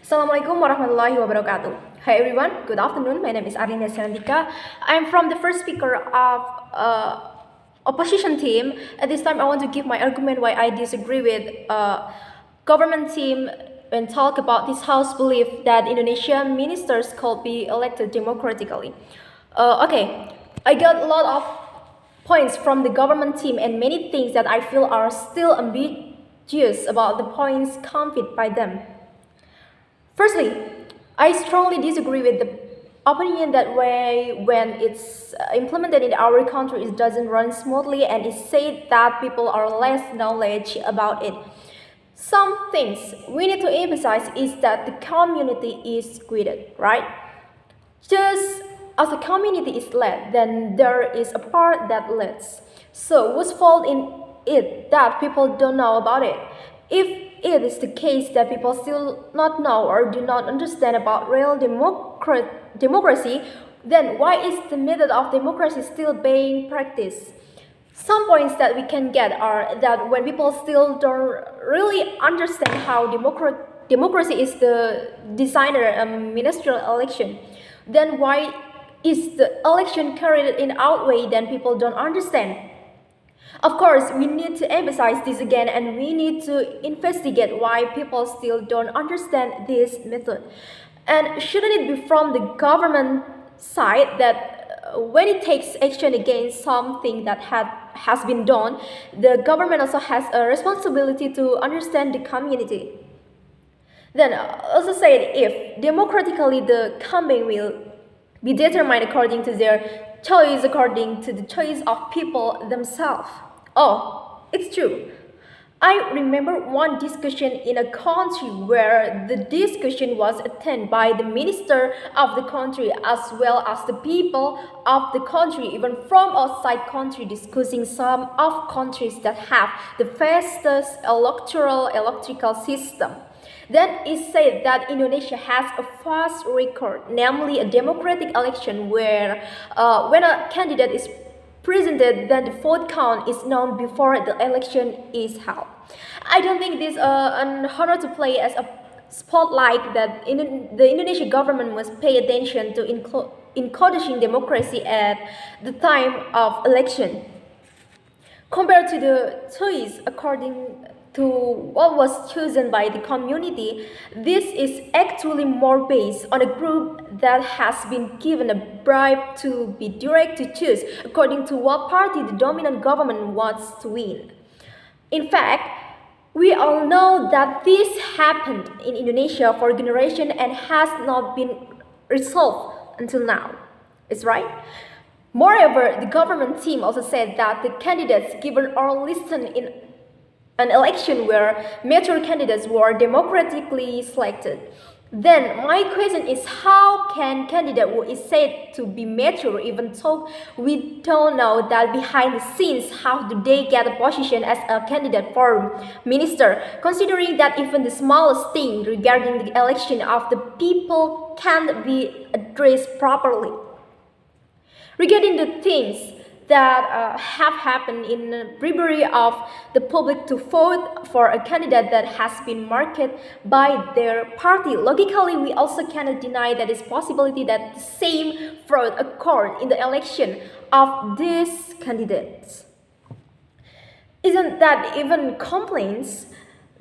Assalamualaikum warahmatullahi wabarakatuh. Hi everyone, good afternoon. My name is Arlinda. I'm from the first speaker of opposition team. At this time, I want to give my argument why I disagree with government team and talk about this House belief that Indonesian ministers could be elected democratically. Okay, I got a lot of points from the government team and many things that I feel are still ambiguous about the points conveyed by them. Firstly, I strongly disagree with the opinion that when it's implemented in our country, it doesn't run smoothly and it's said that people are less knowledge about it. Some things we need to emphasize is that the community is guided, right? Just as the community is led, then there is a part that leads. So whose fault in it that people don't know about it? If it is the case that people still not know or do not understand about real democracy, then why is the method of democracy still being practiced? Some points that we can get are that when people still don't really understand how democracy is the designer ministerial election, then why is the election carried in out way that people don't understand? Of course, we need to emphasize this again and we need to investigate why people still don't understand this method. And shouldn't it be from the government side that when it takes action against something that has been done, the government also has a responsibility to understand the community? Then also said if democratically the coming will be determined according to their choice, according to the choice of people themselves. Oh, it's true. I remember one discussion in a country where the discussion was attended by the minister of the country as well as the people of the country, even from outside country, discussing some of countries that have the fastest electrical system. Then it said that Indonesia has a fast record, namely a democratic election where when a candidate is presented, then the vote count is known before the election is held. I don't think this an honor to play as a spotlight that the Indonesian government must pay attention to encouraging democracy at the time of election. Compared to the choice according to what was chosen by the community, this is actually more based on a group that has been given a bribe to be direct to choose according to what party the dominant government wants to win. In fact, we all know that this happened in Indonesia for generations and has not been resolved until now. Is right? Moreover, the government team also said that the candidates given are listed in an election where mature candidates were democratically selected. Then my question is, how can candidate who is said to be mature even though we don't know that behind the scenes how do they get a position as a candidate for minister, considering that even the smallest thing regarding the election of the people can't be addressed properly? Regarding the things that have happened in the bribery of the public to vote for a candidate that has been marketed by their party. Logically, we also cannot deny that it's possibility that the same fraud occurred in the election of these candidates. Isn't that even complaints?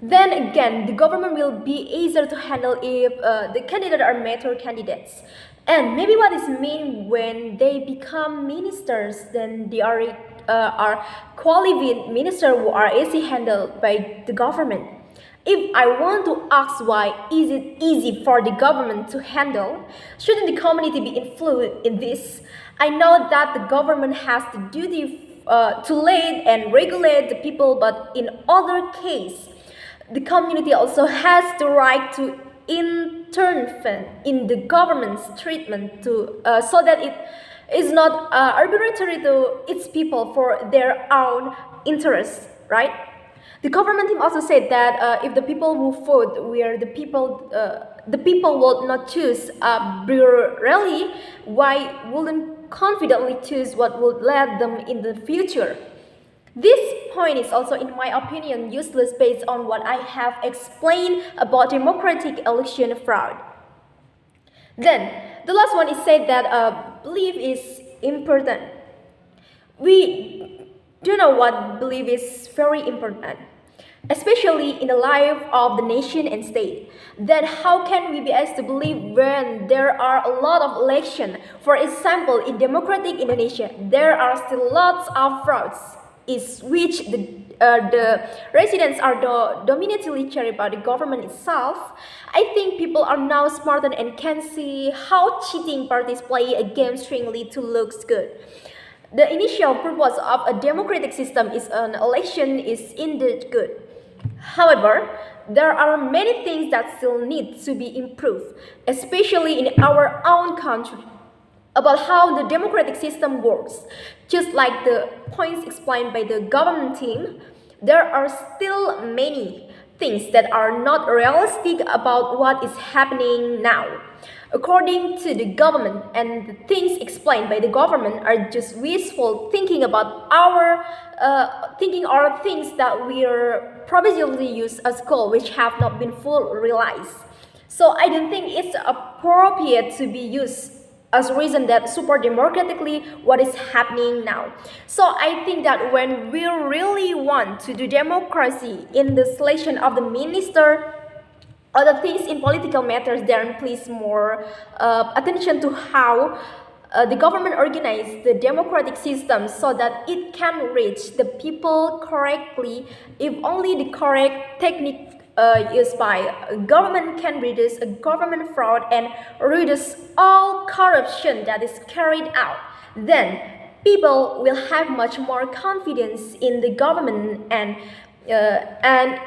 Then again, the government will be easier to handle if the candidates are mature candidates. And maybe what is mean when they become ministers, then they are qualified ministers who are easily handled by the government. If I want to ask why is it easy for the government to handle, shouldn't the community be influenced in this? I know that the government has the duty to lead and regulate the people, but in other case, the community also has the right to intervene in the government's treatment to so that it is not arbitrary to its people for their own interests, right? The government team also said that if the people who vote where the people will not choose why wouldn't confidently choose what would lead them in the future? This point is also, in my opinion, useless based on what I have explained about democratic election fraud. Then, the last one is said that belief is important. We do know what belief is very important, especially in the life of the nation and state. Then how can we be asked to believe when there are a lot of elections? For example, in democratic Indonesia, there are still lots of frauds, is which the residents are dominantly carried by the government itself. I think people are now smarter and can see how cheating parties play a game stringly to look good. The initial purpose of a democratic system is an election is indeed good. However, there are many things that still need to be improved, especially in our own country, about how the democratic system works. Just like the points explained by the government team, there are still many things that are not realistic about what is happening now. According to the government, and the things explained by the government are just wishful thinking about our thinking or things that we are provisionally used as goal which have not been fully realized. So I don't think it's appropriate to be used as a reason that support democratically what is happening now. So I think that when we really want to do democracy in the selection of the minister, other things in political matters, then please more attention to how the government organize the democratic system so that it can reach the people correctly. If only the correct technique used by government can reduce a government fraud and reduce all corruption that is carried out, then people will have much more confidence in the government and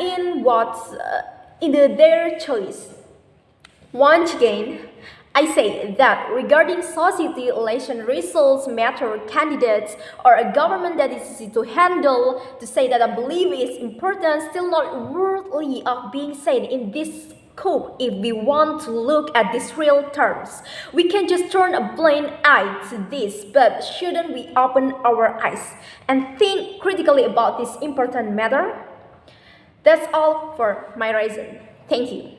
in what in their choice. Once again, I say that regarding society election results matter candidates or a government that is easy to handle, to say that I believe is important, still not worthy of being said in this scope if we want to look at these real terms. We can just turn a blind eye to this, but shouldn't we open our eyes and think critically about this important matter? That's all for my reason. Thank you.